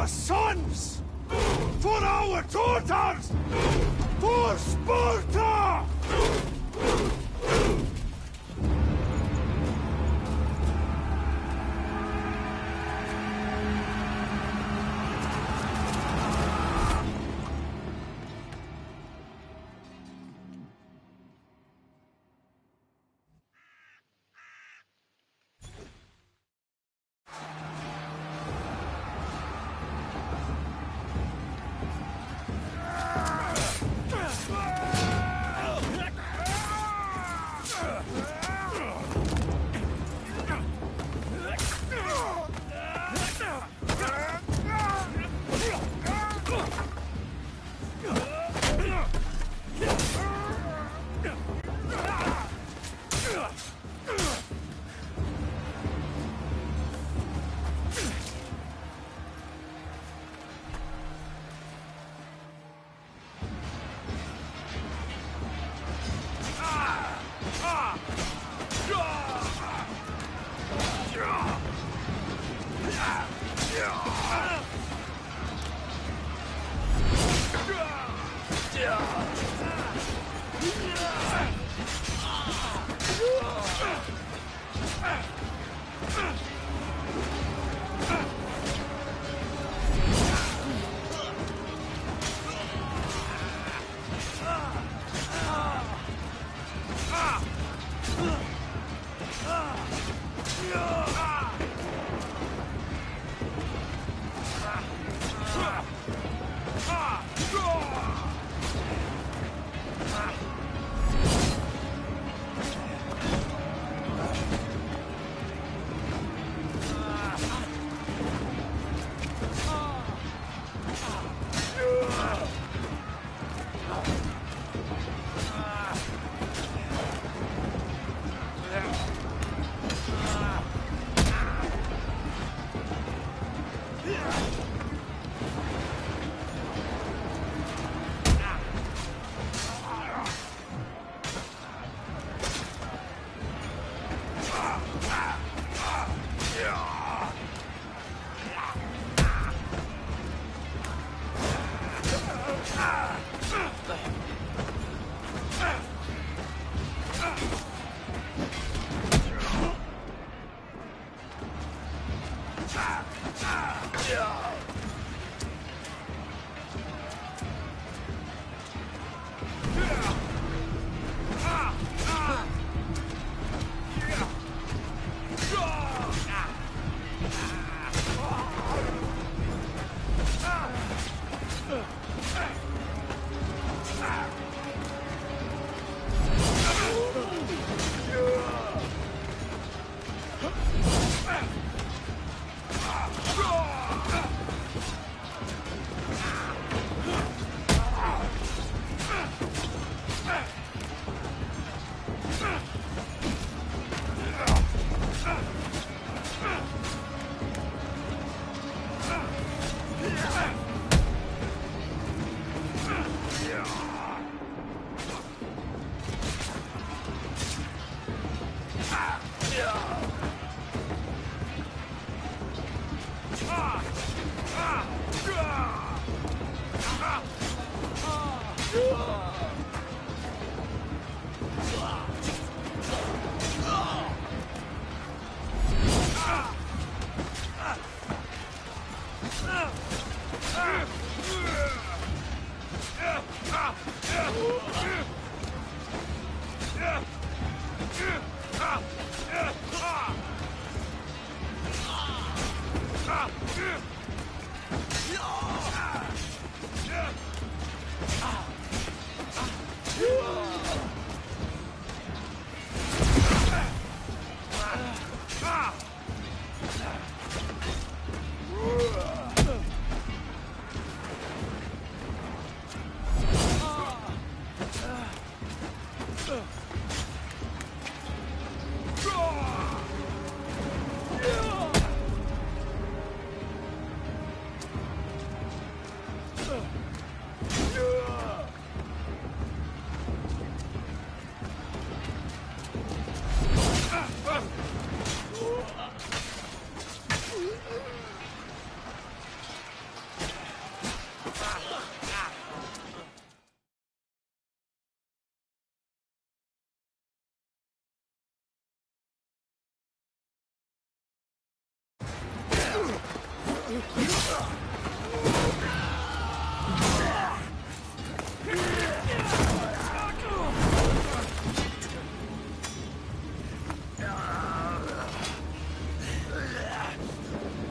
sons! For our daughters! For Sparta!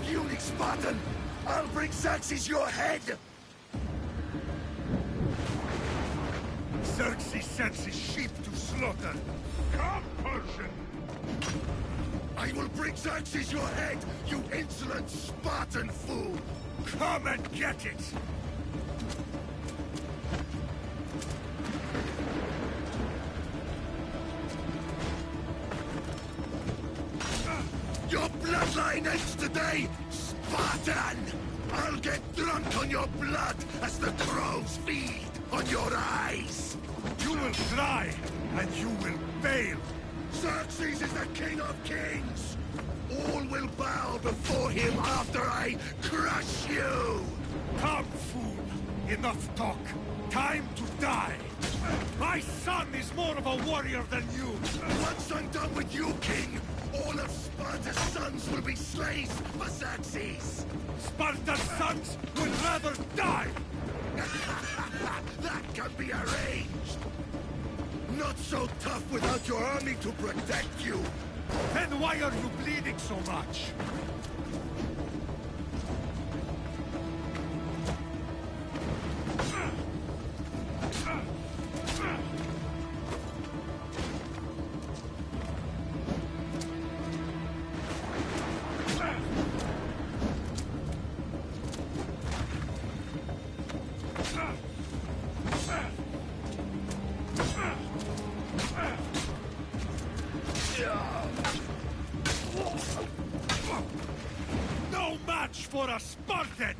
Puny Spartan! I'll bring Xerxes your head! Xerxes sends his sheep to slaughter. Come, Persian! I will bring Xerxes your head, you insolent Spartan fool! Come and get it! Your bloodline ends today, Spartan! I'll get drunk on your blood as the crows feed on your eyes! You will cry, and you will fail! Xerxes is the king of kings! All will bow before him after I crush you! Come, fool! Enough talk! Time to die! My son is more of a warrior than you! Once I'm done with you, king, all of Sparta's sons will be slaves for Xerxes! Sparta's sons would rather die! That can be arranged! Not so tough without your army to protect you! Then why are you bleeding so much? No match for a Spartan!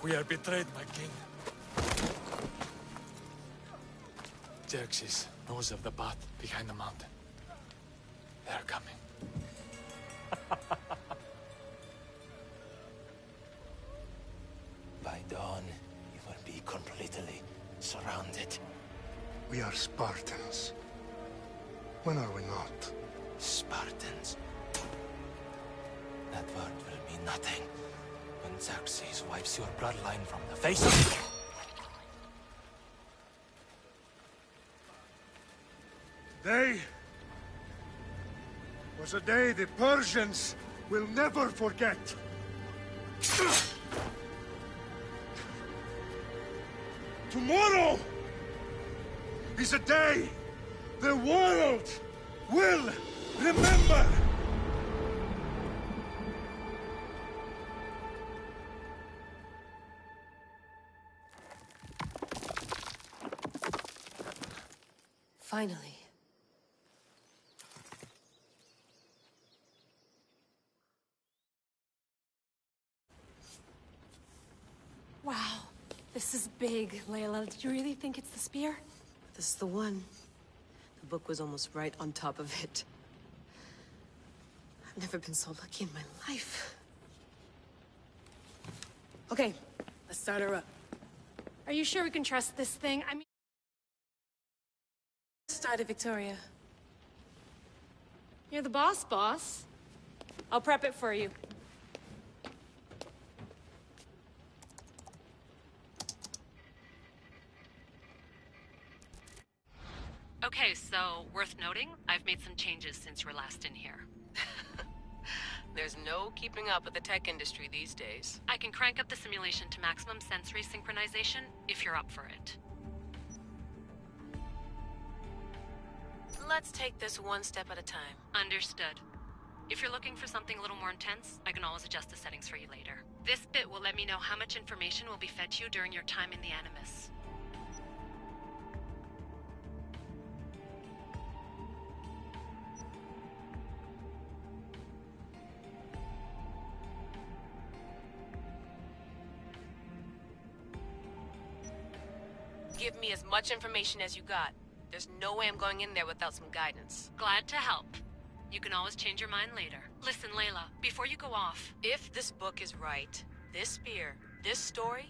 We are betrayed, my king. Xerxes knows of the path behind the mountain. They are coming. By dawn, you will be completely surrounded. We are Spartans. When are we not? Spartans. That word will mean nothing when Xerxes wipes your bloodline from the face of... Today was a day the Persians will never forget. Tomorrow is a day the world will remember. Finally. Wow, this is big, Layla. Did you really think it's the spear? This is the one. The book was almost right on top of it. I've never been so lucky in my life. Okay, let's start her up. Are you sure we can trust this thing? I mean... Start it, Victoria. You're the boss. I'll prep it for you. Okay, so worth noting, I've made some changes since you were last in here. There's no keeping up with the tech industry these days. I can crank up the simulation to maximum sensory synchronization if you're up for it. Let's take this one step at a time. Understood. If you're looking for something a little more intense, I can always adjust the settings for you later. This bit will let me know how much information will be fed to you during your time in the Animus. Give me as much information as you got. There's no way I'm going in there without some guidance. Glad to help. You can always change your mind later. Listen, Layla, before you go off... If this book is right, this spear, this story,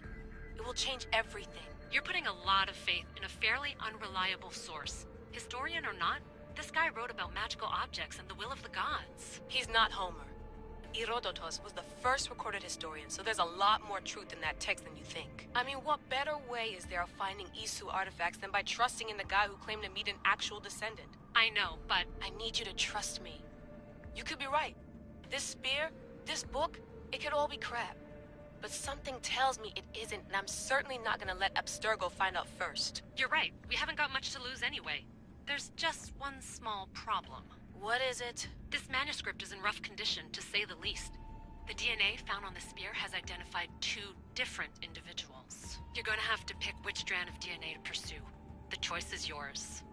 it will change everything. You're putting a lot of faith in a fairly unreliable source. Historian or not, this guy wrote about magical objects and the will of the gods. He's not Homer. Herodotus was the first recorded historian, so there's a lot more truth in that text than you think. I mean, what better way is there of finding Isu artifacts than by trusting in the guy who claimed to meet an actual descendant? I know, but... I need you to trust me. You could be right. This spear, this book, it could all be crap. But something tells me it isn't, and I'm certainly not gonna let Abstergo find out first. You're right. We haven't got much to lose anyway. There's just one small problem. What is it? This manuscript is in rough condition, to say the least. The DNA found on the spear has identified 2 different individuals. You're gonna have to pick which strand of DNA to pursue. The choice is yours.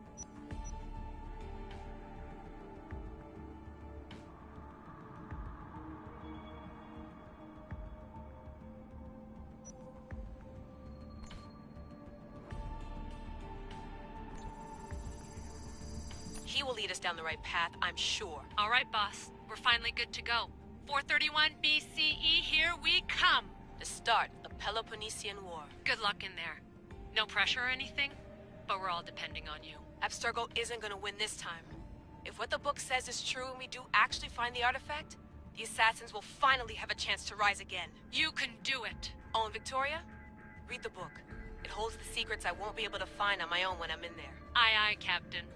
He will lead us down the right path, I'm sure. All right, boss. We're finally good to go. 431 BCE, here we come! The start of Peloponnesian War. Good luck in there. No pressure or anything, but we're all depending on you. Abstergo isn't gonna win this time. If what the book says is true and we do actually find the artifact, the assassins will finally have a chance to rise again. You can do it! Oh, and Victoria? Read the book. It holds the secrets I won't be able to find on my own when I'm in there. Aye, aye, Captain.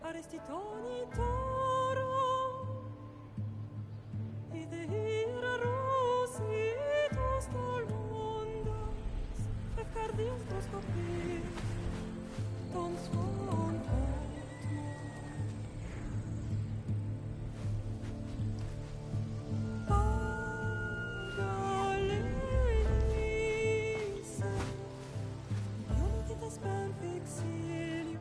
Arestitoni toro, idehira rositos tolmondas, fefcardius proscopir, ton svon Pagalenise, ionitas ben fixilio.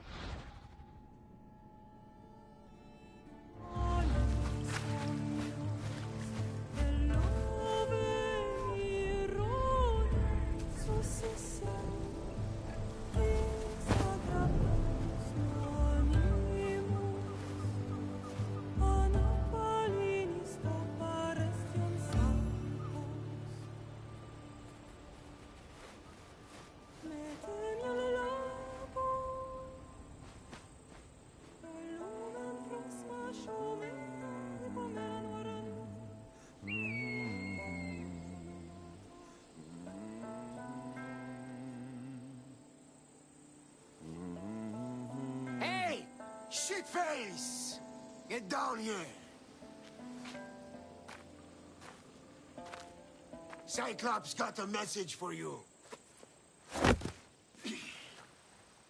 Shitface! Get down here! Cyclops got a message for you.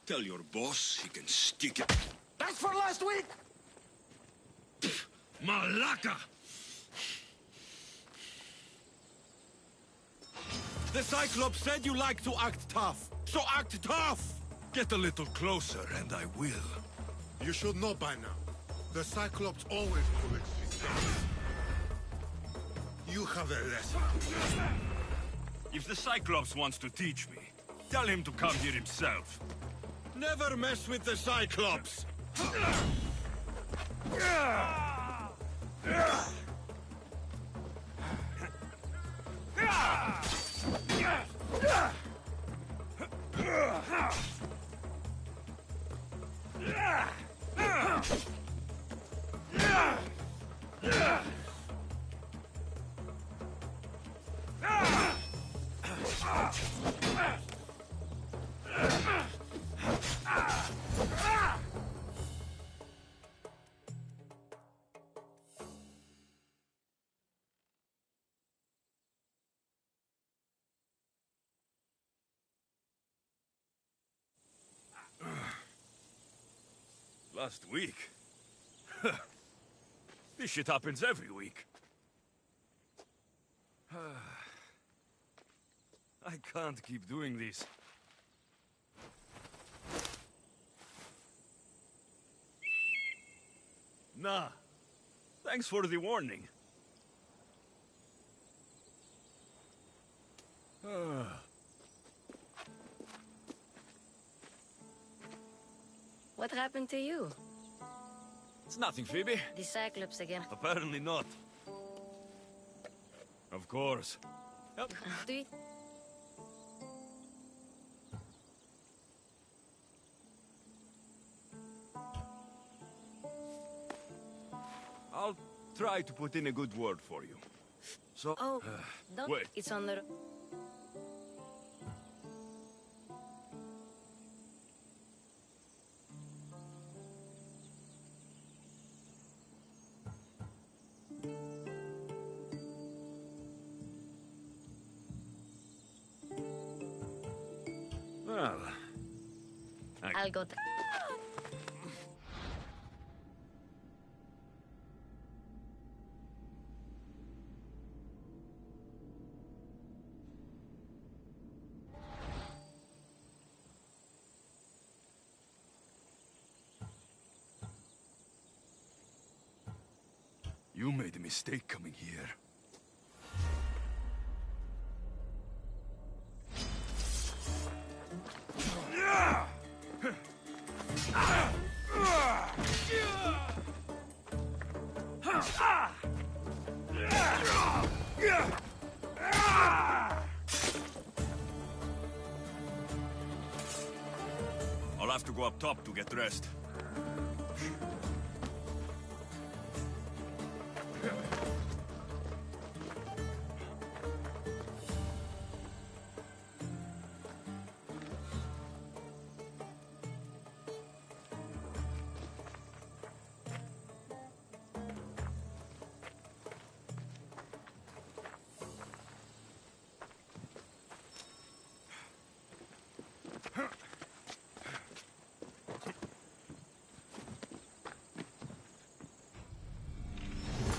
Tell your boss he can stick it. That's for last week! Malaka! The Cyclops said you like to act tough, so act tough! Get a little closer and I will. You should know by now. The Cyclops always collects his dust. You have a lesson. If the Cyclops wants to teach me, tell him to come here himself. Never mess with the Cyclops! Last week? This shit happens every week. I can't keep doing this. Nah. Thanks for the warning. What happened to you? It's nothing, Phoebe. The Cyclops again. Apparently not. Of course. Yep. Do it. I'll try to put in a good word for you. So... Oh, don't. Wait. It's on the... Well... I'll go... You made a mistake coming here. I'll have to go up top to get dressed.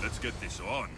Let's get this on.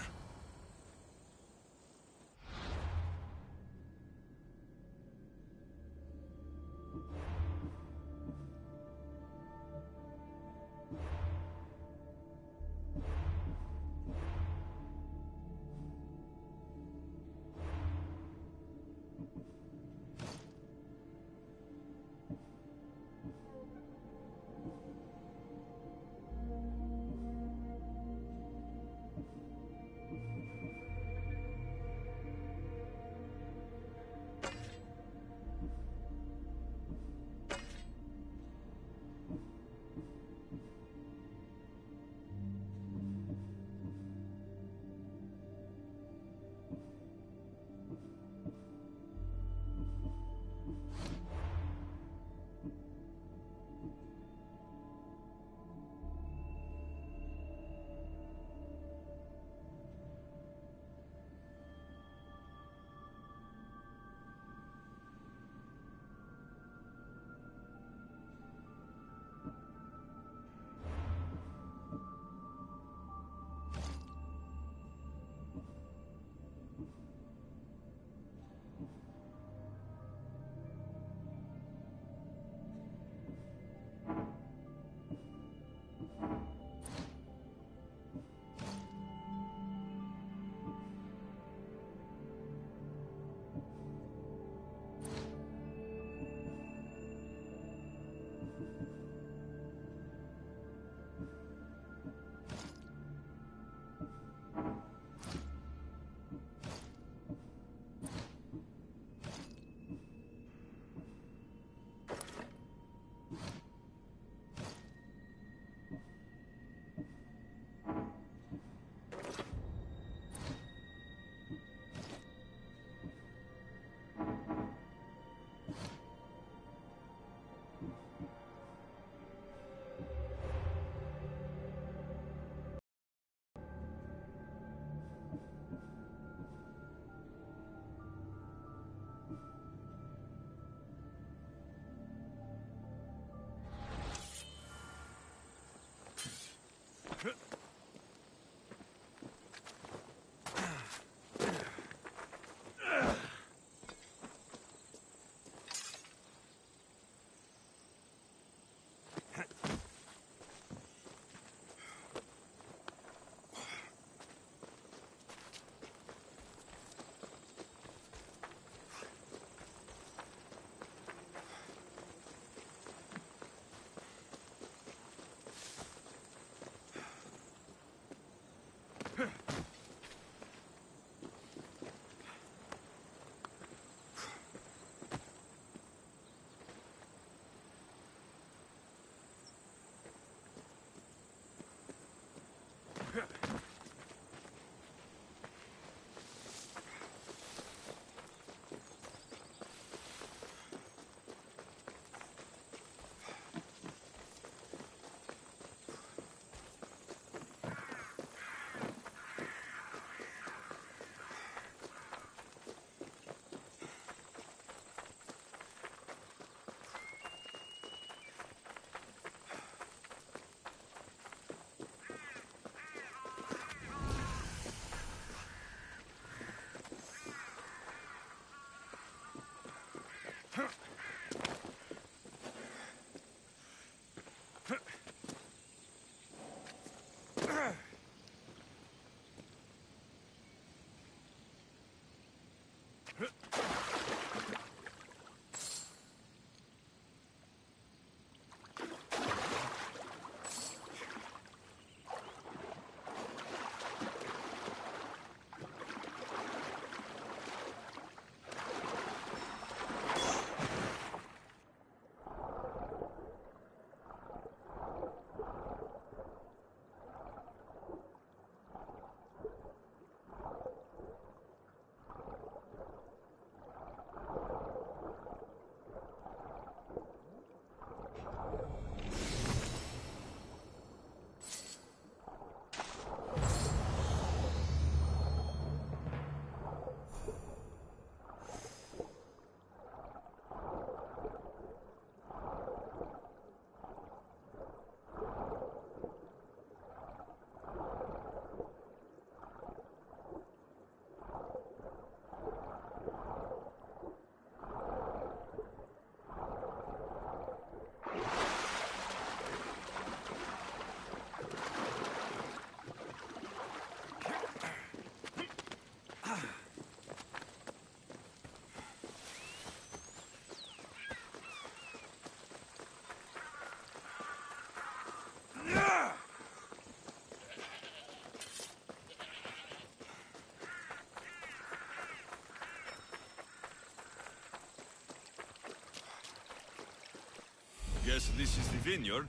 Guess this is the vineyard.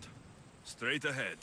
Straight ahead.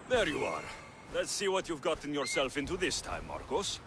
There you are. Let's see what you've gotten yourself into this time, Marcos.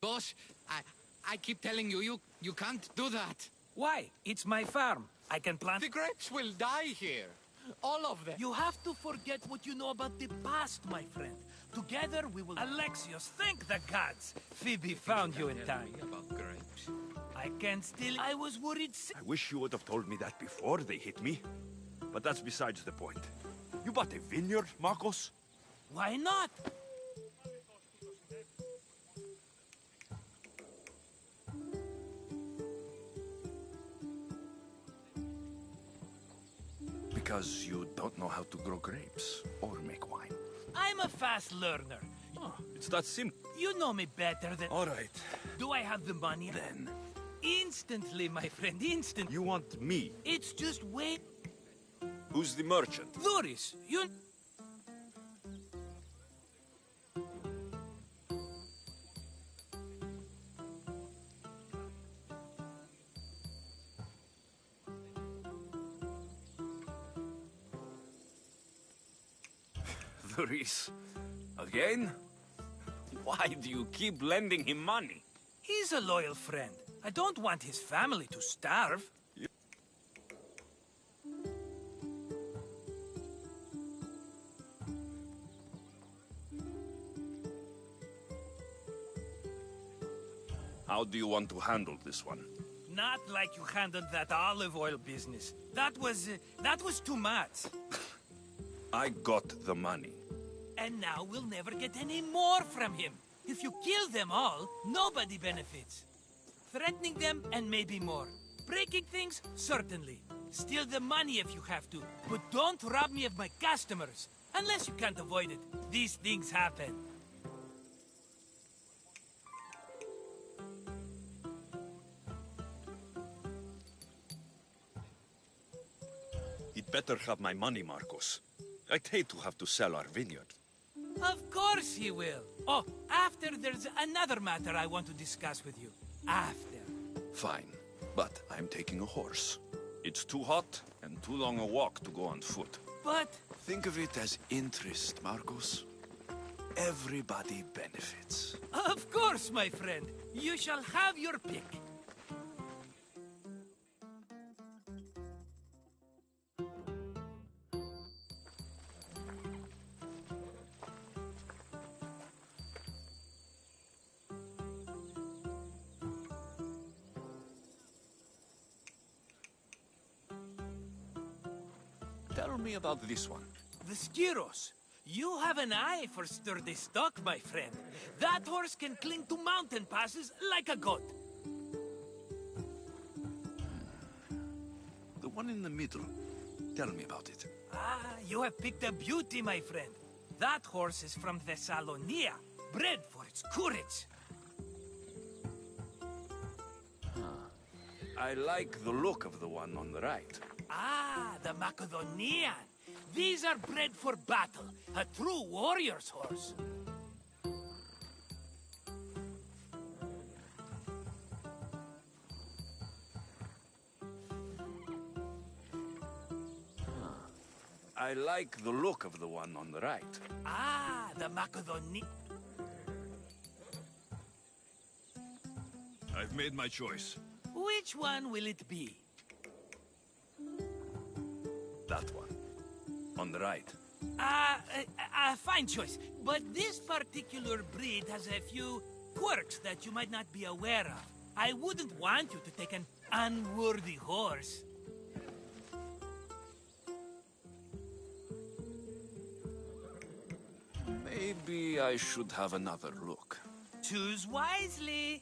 Boss, I keep telling you, you can't do that. Why? It's my farm. I can plant... The grapes will die here. All of them. You have to forget what you know about the past, my friend. Together we will... Alexios, thank the gods! Phoebe found you in time. About grapes. I can't still... I was worried... I wish you would have told me that before they hit me. But that's besides the point. You bought a vineyard, Marcos? Why not? because you don't know how to grow grapes or make wine. I'm a fast learner. Oh, it's that simple. You know me better than... All right. Do I have the money? Then. Instantly, my friend, instant. You want me? It's just wait. Who's the merchant? Luris, you... Luris. Again? Why do you keep lending him money? He's a loyal friend. I don't want his family to starve. How do you want to handle this one? Not like you handled that olive oil business. That was too much. I got the money. And now we'll never get any more from him. If you kill them all, nobody benefits. Threatening them, and maybe more. Breaking things, certainly. Steal the money if you have to. But don't rob me of my customers. Unless you can't avoid it. These things happen. He'd better have my money, Marcos. I'd hate to have to sell our vineyard. Of course he will. Oh, after there's another matter I want to discuss with you. After. Fine, but I'm taking a horse. It's too hot and too long a walk to go on foot. But... Think of it as interest, Marcos. Everybody benefits. Of course, my friend. You shall have your pick. Tell me about this one. The Skiros. You have an eye for sturdy stock, my friend. That horse can cling to mountain passes like a goat. The one in the middle. Tell me about it. Ah, you have picked a beauty, my friend. That horse is from Thessalonia, bred for its courage. I like the look of the one on the right. Ah, the Macedonian. These are bred for battle. A true warrior's horse. I like the look of the one on the right. Ah, the Macedonian. I've made my choice. Which one will it be? That one. On the right. Fine choice. But this particular breed has a few quirks that you might not be aware of. I wouldn't want you to take an unworthy horse. Maybe I should have another look. Choose wisely.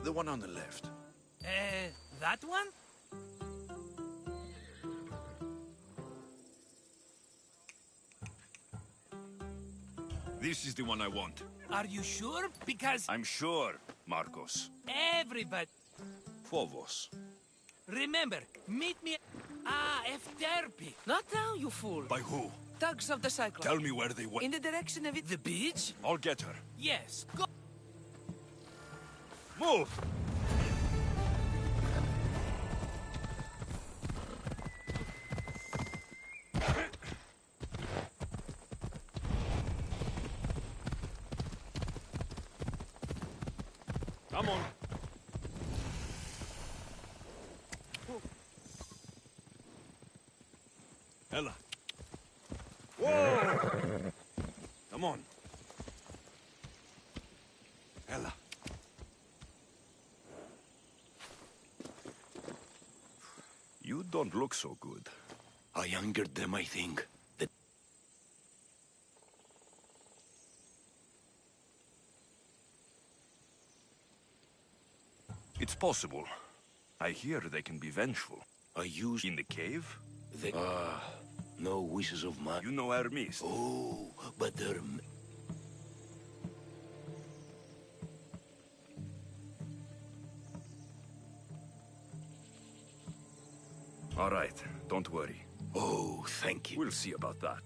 The one on the left. That one? This is the one I want. Are you sure? Because... I'm sure, Marcos. Everybody... Phobos. Remember, meet me... Ah, Efterpi. Not now, you fool. By who? Thugs of the Cyclops. Tell me where they went. In the direction of it. The beach? I'll get her. Yes, go... Move! Come on. Ella. Whoa! Come on. Ella. You don't look so good. I angered them, I think. It's possible, I hear they can be vengeful. I use In the cave? the... no wishes of mine. You know Hermes. Oh, but All right, don't worry. Oh, thank you. We'll see about that.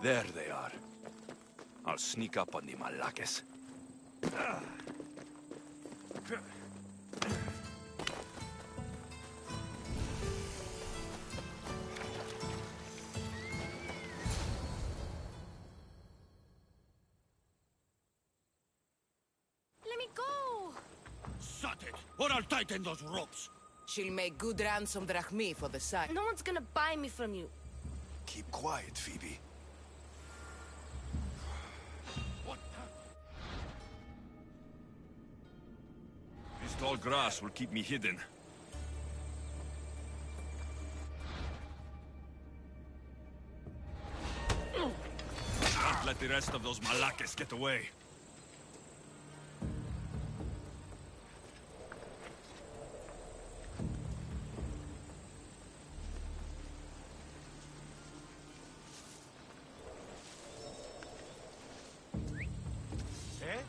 There they are. I'll sneak up on the Malakes. Let me go! Shut it, or I'll tighten those ropes. She'll make good ransom drachmi for the site. No one's gonna buy me from you. Keep quiet, Phoebe. What? This tall grass will keep me hidden. Can't let the rest of those Malakes get away. Eh?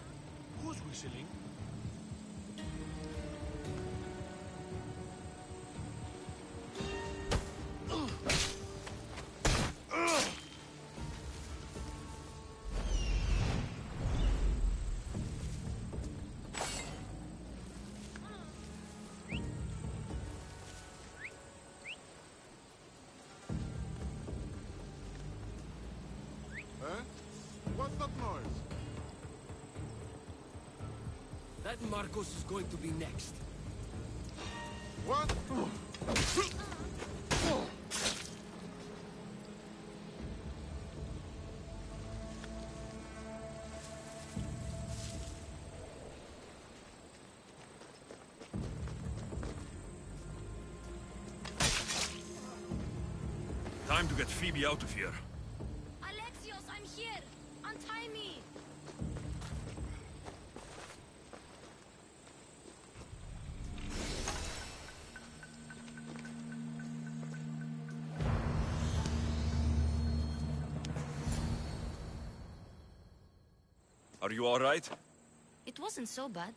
Who's whistling? What's that noise? That Marcos is going to be next. What? Time to get Phoebe out of here. Alexios, I'm here! Untie me! Are you all right? It wasn't so bad.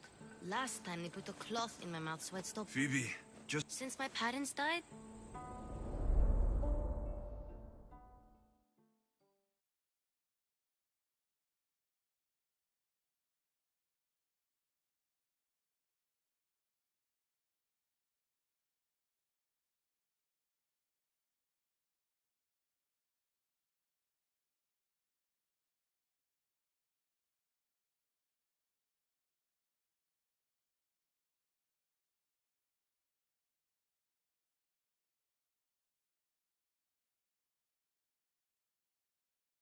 Last time they put a cloth in my mouth so I'd stop. Phoebe, just... Since my parents died,